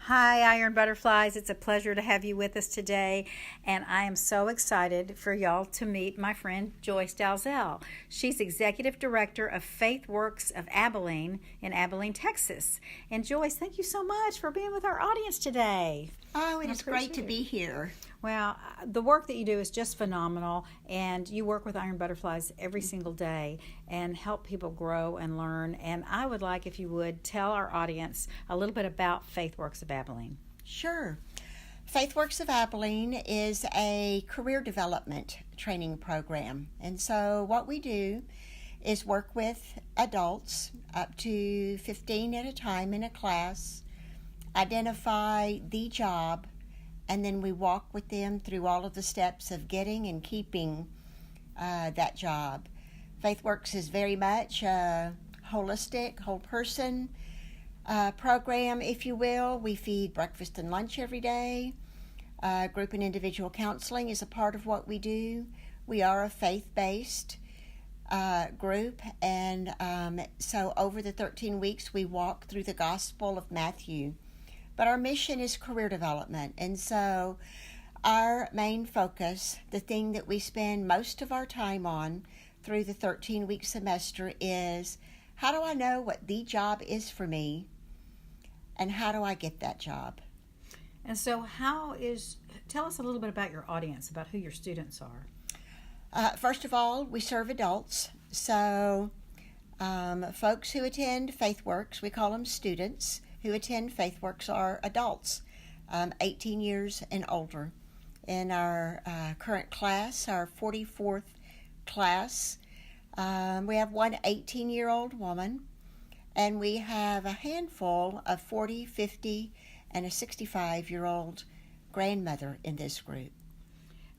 Hi, Iron Butterflies. It's a pleasure to have you with us today. And I am so excited for y'all to meet my friend Joyce Dalzell. She's Executive Director of FaithWorks of Abilene in Abilene, Texas. And Joyce, thank you so much for being with our audience today. Oh, it is great to be here. Well, the work that you do is just phenomenal, and you work with Iron Butterflies every single day and help people grow and learn. And I would like, if you would, tell our audience a little bit about FaithWorks of Abilene. Sure. FaithWorks of Abilene is a career development training program. And so what we do is work with adults, up to 15 at a time in a class, identify the job, and then we walk with them through all of the steps of getting and keeping that job. FaithWorks is very much a holistic, whole person program, if you will. We feed breakfast and lunch every day. Group and individual counseling is a part of what we do. We are a faith-based group, and so over the 13 weeks we walk through the Gospel of Matthew. But our mission is career development, and so our main focus, the thing that we spend most of our time on through the 13-week semester, is how do I know what the job is for me, and how do I get that job? And so tell us a little bit about your audience, about who your students are. First of all, we serve adults, so folks who attend FaithWorks, we call them students, who attend FaithWorks are adults, 18 years and older. In our current class, our 44th class, we have one 18-year-old woman, and we have a handful of 40, 50, and a 65-year-old grandmother in this group.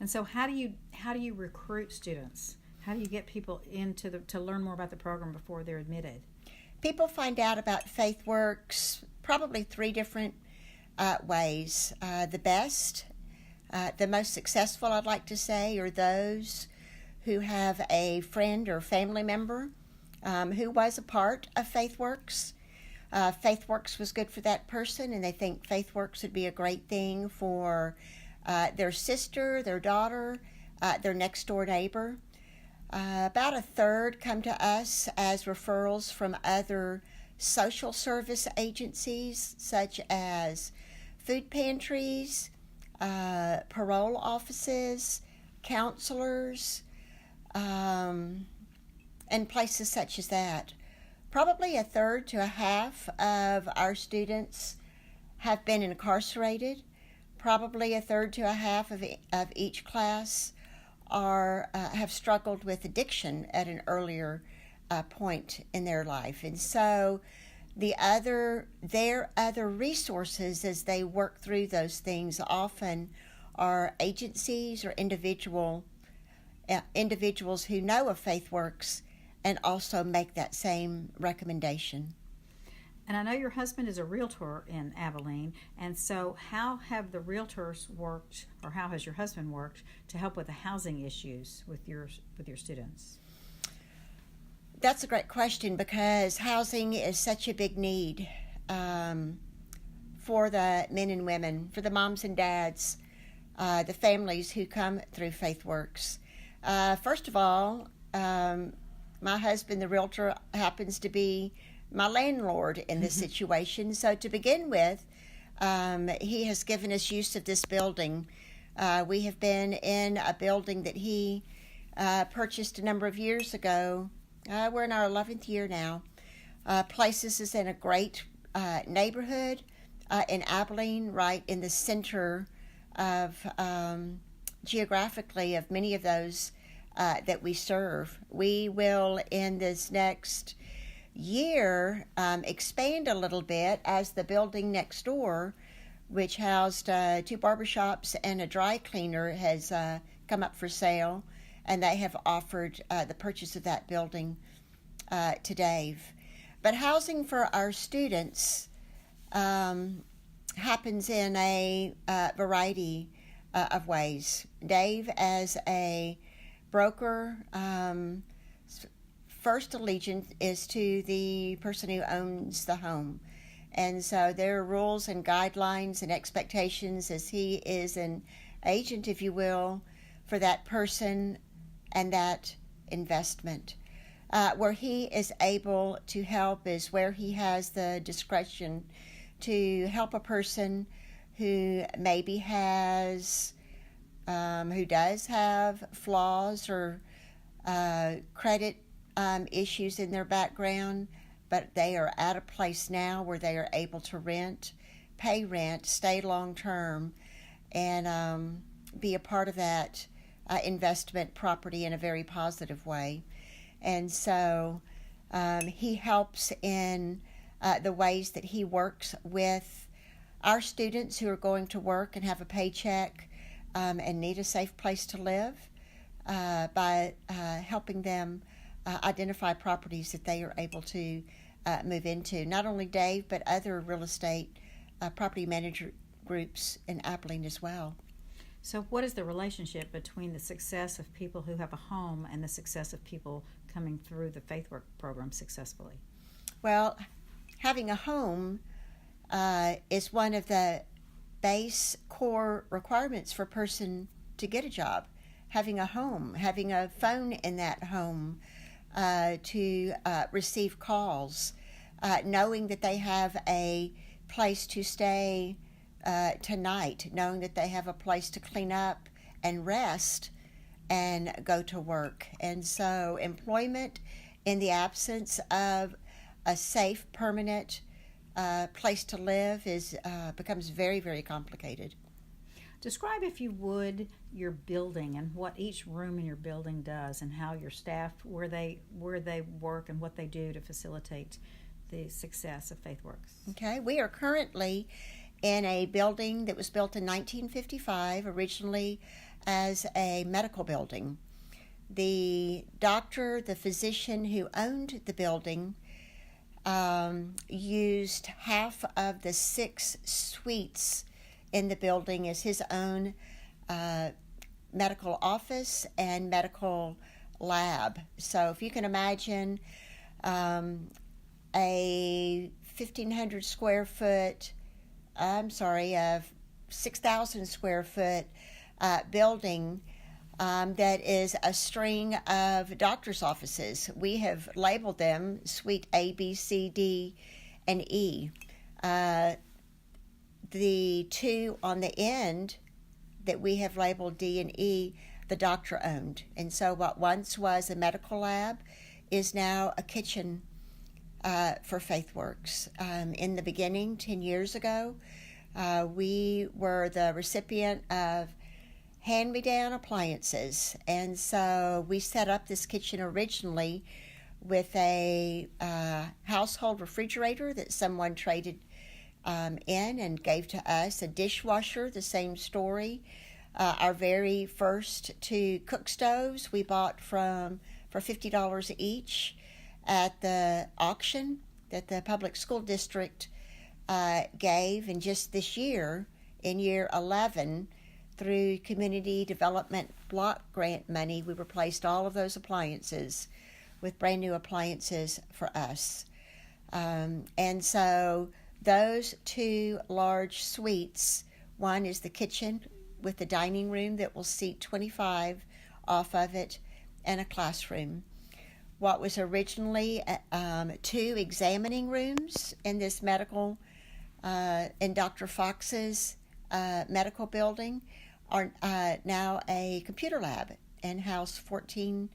And so how do you recruit students? How do you get people to learn more about the program before they're admitted? People find out about FaithWorks probably three different ways. The best, the most successful, I'd like to say, are those who have a friend or family member who was a part of FaithWorks. FaithWorks was good for that person, and they think FaithWorks would be a great thing for their sister, their daughter, their next door neighbor. About a third come to us as referrals from other social service agencies, such as food pantries, parole offices, counselors, and places such as that. Probably a third to a half of our students have been incarcerated. Probably a third to a half of each class have struggled with addiction at an earlier point in their life. And so their other resources as they work through those things often are agencies or individuals who know of FaithWorks and also make that same recommendation. And I know your husband is a realtor in Abilene, and so how have the realtors worked, or how has your husband worked to help with the housing issues with your students? That's a great question, because housing is such a big need for the men and women, for the moms and dads, the families who come through FaithWorks. First of all, my husband, the realtor, happens to be my landlord in this situation. So to begin with, he has given us use of this building. We have been in a building that he purchased a number of years ago. We're in our 11th year now. Places is in a great neighborhood in Abilene, right in the center of geographically of many of those that we serve. We will, in this next year, expand a little bit, as the building next door, which housed two barbershops and a dry cleaner, has come up for sale, and they have offered the purchase of that building to Dave. But housing for our students happens in a variety of ways. Dave, as a broker, first allegiance is to the person who owns the home. And so there are rules and guidelines and expectations as he is an agent, if you will, for that person and that investment. Where he is able to help is where he has the discretion to help a person who maybe has, who does have flaws or credit issues in their background, but they are at a place now where they are able to rent, pay rent, stay long term, and be a part of that investment property in a very positive way. And so he helps in the ways that he works with our students who are going to work and have a paycheck and need a safe place to live by helping them identify properties that they are able to move into. Not only Dave, but other real estate property manager groups in Abilene as well. So what is the relationship between the success of people who have a home and the success of people coming through the FaithWorks program successfully? Well, having a home is one of the base core requirements for a person to get a job. Having a home, having a phone in that home to receive calls, knowing that they have a place to stay tonight, knowing that they have a place to clean up and rest and go to work. And so employment in the absence of a safe, permanent place to live becomes very, very complicated. Describe, if you would, your building and what each room in your building does, and how your staff, where they work and what they do to facilitate the success of FaithWorks. Okay, we are currently in a building that was built in 1955, originally as a medical building. The doctor, the physician who owned the building, used half of the 6 suites in the building as his own medical office and medical lab. So if you can imagine a 1,500 square foot, a 6,000 square foot building that is a string of doctor's offices. We have labeled them Suite A, B, C, D, and E. The 2 on the end that we have labeled D and E, the doctor owned. And so what once was a medical lab is now a kitchen for FaithWorks. In the beginning, 10 years ago, we were the recipient of hand-me-down appliances. And so we set up this kitchen originally with a household refrigerator that someone traded in and gave to us, a dishwasher, the same story. Our very first 2 cook stoves we bought for $50 each at the auction that the public school district gave. And just this year, in year 11, through community development block grant money, we replaced all of those appliances with brand new appliances for us. And so those 2 large suites, one is the kitchen with the dining room that will seat 25 off of it, and a classroom. What was originally 2 examining rooms in this medical, in Dr. Fox's medical building, are now a computer lab and house 14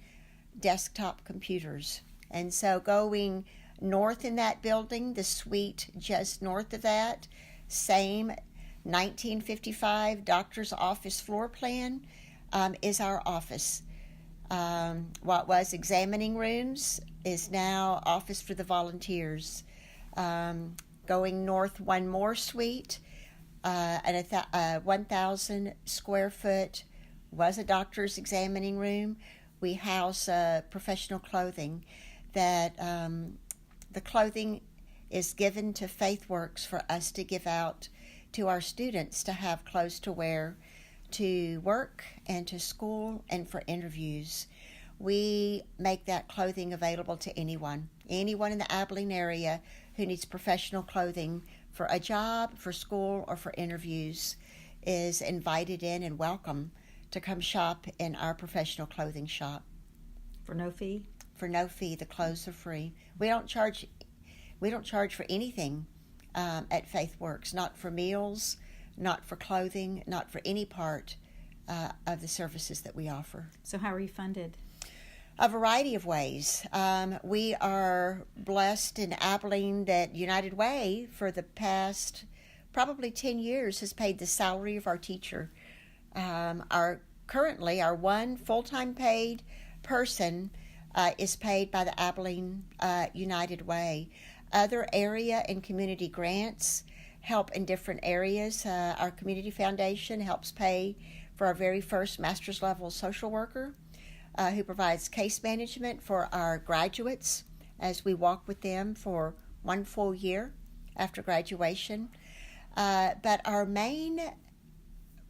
desktop computers. And so going north in that building, the suite just north of that, same 1955 doctor's office floor plan, is our office. What was examining rooms is now office for the volunteers. Going north, one more suite, and a 1,000 square foot was a doctor's examining room. We house professional clothing that the clothing is given to FaithWorks for us to give out to our students to have clothes to wear to work and to school and for interviews. we make that clothing available to anyone in the Abilene area who needs professional clothing for a job, for school, or for interviews is invited in and welcome to come shop in our professional clothing shop. For no fee? For no fee. The clothes are free. We don't charge for anything at FaithWorks, not for meals, not for clothing, not for any part of the services that we offer. So how are you funded? A variety of ways. We are blessed in Abilene that United Way for the past probably 10 years has paid the salary of our teacher. Currently our one full-time paid person is paid by the Abilene United Way. Other area and community grants help in different areas. Our community foundation helps pay for our very first master's level social worker who provides case management for our graduates as we walk with them for one full year after graduation. But our main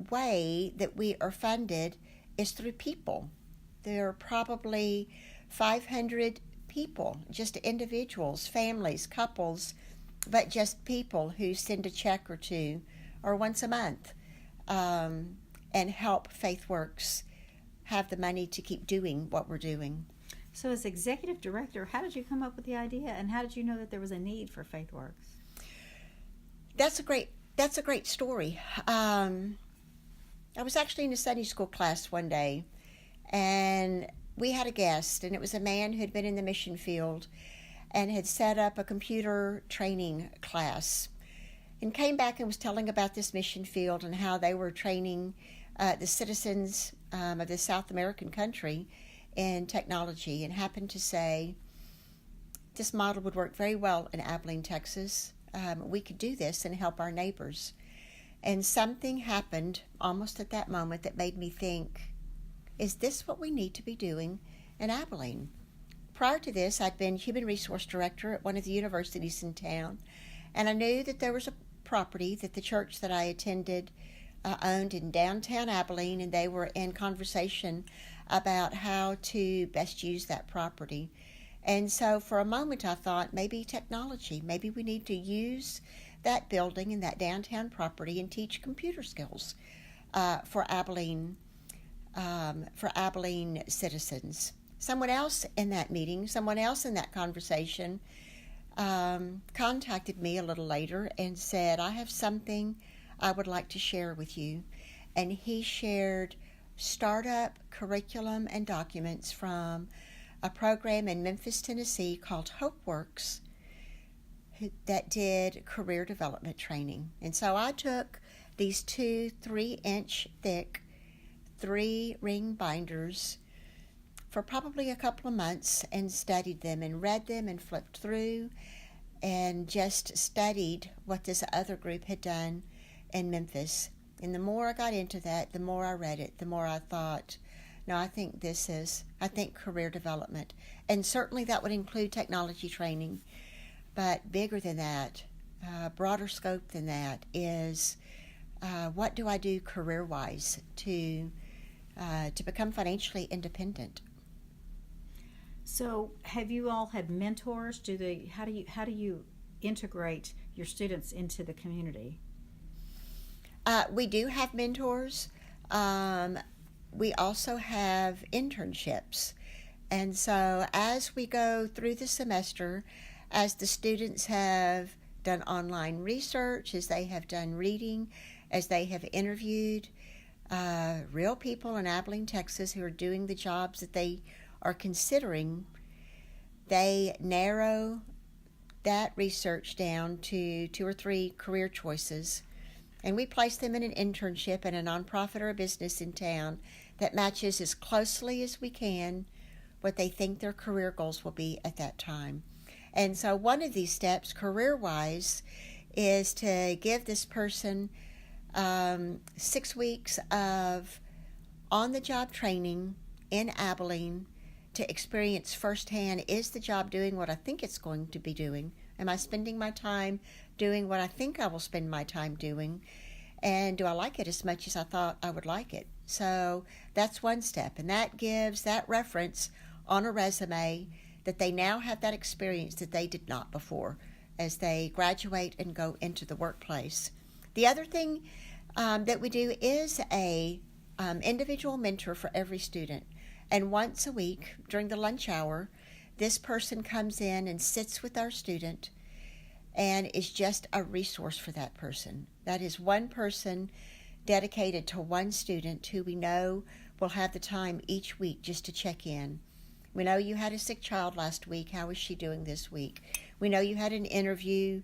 way that we are funded is through people. There are probably 500 people, just individuals, families, couples, but just people who send a check or two or once a month and help FaithWorks have the money to keep doing what we're doing. So as executive director, how did you come up with the idea, and how did you know that there was a need for FaithWorks? That's a great story. I was actually in a Sunday school class one day, and we had a guest, and it was a man who had been in the mission field and had set up a computer training class and came back and was telling about this mission field and how they were training the citizens of the South American country in technology, and happened to say this model would work very well in Abilene, Texas. We could do this and help our neighbors. And something happened almost at that moment that made me think, is this what we need to be doing in Abilene? Prior to this, I'd been human resource director at one of the universities in town, and I knew that there was a property that the church that I attended owned in downtown Abilene, and they were in conversation about how to best use that property. And so for a moment I thought, maybe technology, maybe we need to use that building and that downtown property and teach computer skills for Abilene citizens. Someone else in that meeting, someone else in that conversation contacted me a little later and said, I have something I would like to share with you. And he shared startup curriculum and documents from a program in Memphis, Tennessee called FaithWorks that did career development training. And so I took these 2 3-inch thick 3-ring binders for probably a couple of months and studied them and read them and flipped through and just studied what this other group had done in Memphis. And the more I got into that, the more I read it, the more I thought, no, I think career development. And certainly that would include technology training. But bigger than that, broader scope than that is what do I do career-wise to become financially independent? So have you all had mentors? How do you integrate your students into the community? We do have mentors. We also have internships. And so as we go through the semester, as the students have done online research, as they have done reading, as they have interviewed real people in Abilene, Texas who are doing the jobs that they are considering, they narrow that research down to 2 or 3 career choices. And we place them in an internship in a nonprofit or a business in town that matches as closely as we can what they think their career goals will be at that time. And so one of these steps, career-wise, is to give this person 6 weeks of on-the-job training in Abilene to experience firsthand, is the job doing what I think it's going to be doing? Am I spending my time doing what I think I will spend my time doing? And do I like it as much as I thought I would like it? So that's one step, and that gives that reference on a resume that they now have that experience that they did not before as they graduate and go into the workplace. The other thing that we do is a individual mentor for every student. And once a week during the lunch hour, this person comes in and sits with our student and is just a resource for that person. That is one person dedicated to one student who we know will have the time each week just to check in. We know you had a sick child last week. How is she doing this week? We know you had an interview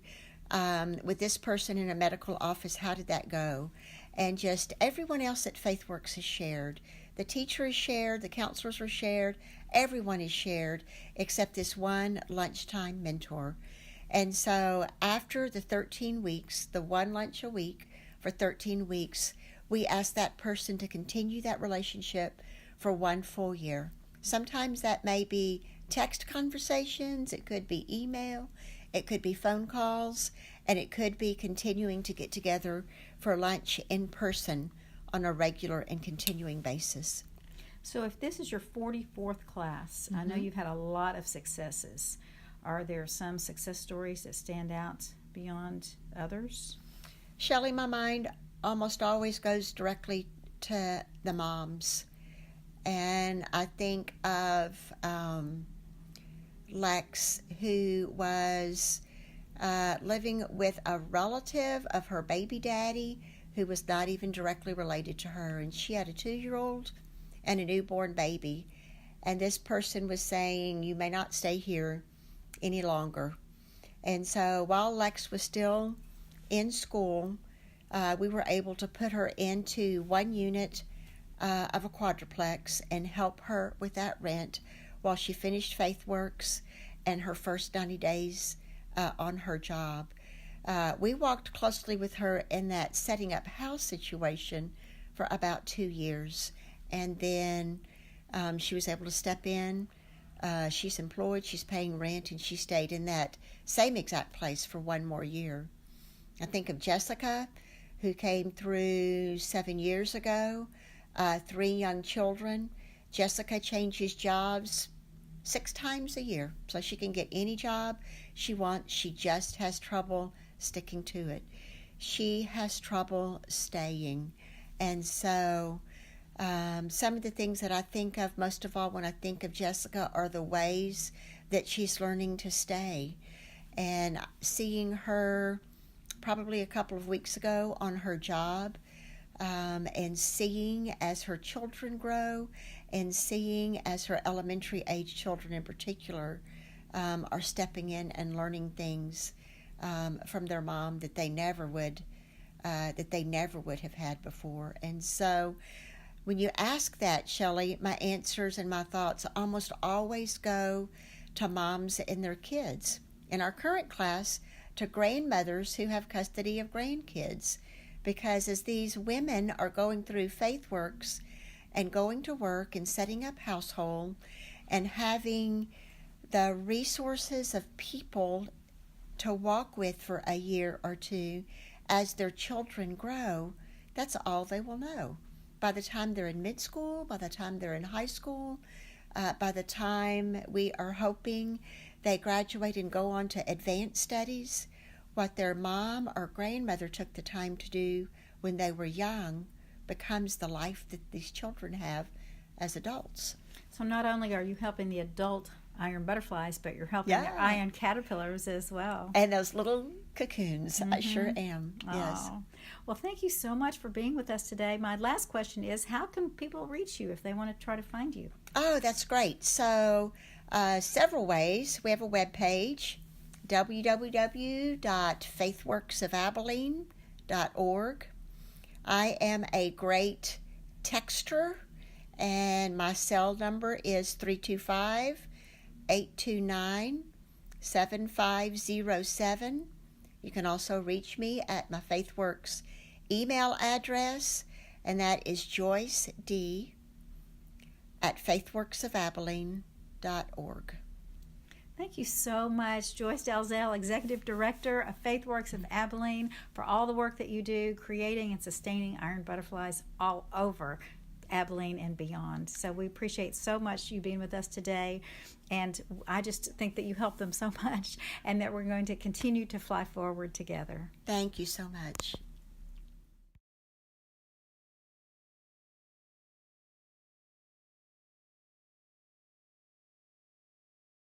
with this person in a medical office. How did that go? And just everyone else at FaithWorks is shared. The teacher is shared, the counselors are shared, everyone is shared except this one lunchtime mentor. And so after the 13 weeks, the one lunch a week for 13 weeks, we ask that person to continue that relationship for one full year. Sometimes that may be text conversations, it could be email, it could be phone calls, and it could be continuing to get together for lunch in person on a regular and continuing basis. So if this is your 44th class, I know you've had a lot of successes. Are there some success stories that stand out beyond others? Shelley, my mind almost always goes directly to the moms. And I think of Lex, who was living with a relative of her baby daddy who was not even directly related to her. And she had a 2-year-old and a newborn baby. And this person was saying, you may not stay here any longer. And so while Lex was still in school, we were able to put her into one unit of a quadruplex and help her with that rent while she finished FaithWorks and her first 90 days on her job. We walked closely with her in that setting up house situation for about 2 years. And then she was able to step in. She's employed, she's paying rent, and she stayed in that same exact place for one more year. I think of Jessica, who came through 7 years ago, 3 young children. Jessica changes jobs 6 times a year, so she can get any job she wants. She just has trouble sticking to it. She has trouble staying. And so some of the things that I think of most of all when I think of Jessica are the ways that she's learning to stay. And seeing her probably a couple of weeks ago on her job, and seeing as her children grow, and seeing as her elementary age children in particular are stepping in and learning things from their mom that they never would have had before. And so when you ask that, Shelley, my answers and my thoughts almost always go to moms and their kids. In our current class, to grandmothers who have custody of grandkids. Because as these women are going through FaithWorks and going to work and setting up household and having the resources of people to walk with for a year or two as their children grow, that's all they will know. By the time they're in mid-school, by the time they're in high school, by the time we are hoping they graduate and go on to advanced studies, what their mom or grandmother took the time to do when they were young becomes the life that these children have as adults. So not only are you helping the adult iron butterflies, but you're helping the iron caterpillars as well. And those little cocoons, I sure am, yes. Well, thank you so much for being with us today. My last question is, how can people reach you if they want to try to find you? Oh, that's great. So several ways. We have a web page, www.faithworksofabilene.org. I am a great texter, and my cell number is 325-829-7507. You can also reach me at my FaithWorks email address, and that is joyced@faithworksofabilene.org. Thank you so much, Joyce Dalzell, Executive Director of FaithWorks of Abilene, for all the work that you do creating and sustaining iron butterflies all over Abilene and beyond. So we appreciate so much you being with us today, and I just think that you help them so much and that we're going to continue to fly forward together. Thank you so much.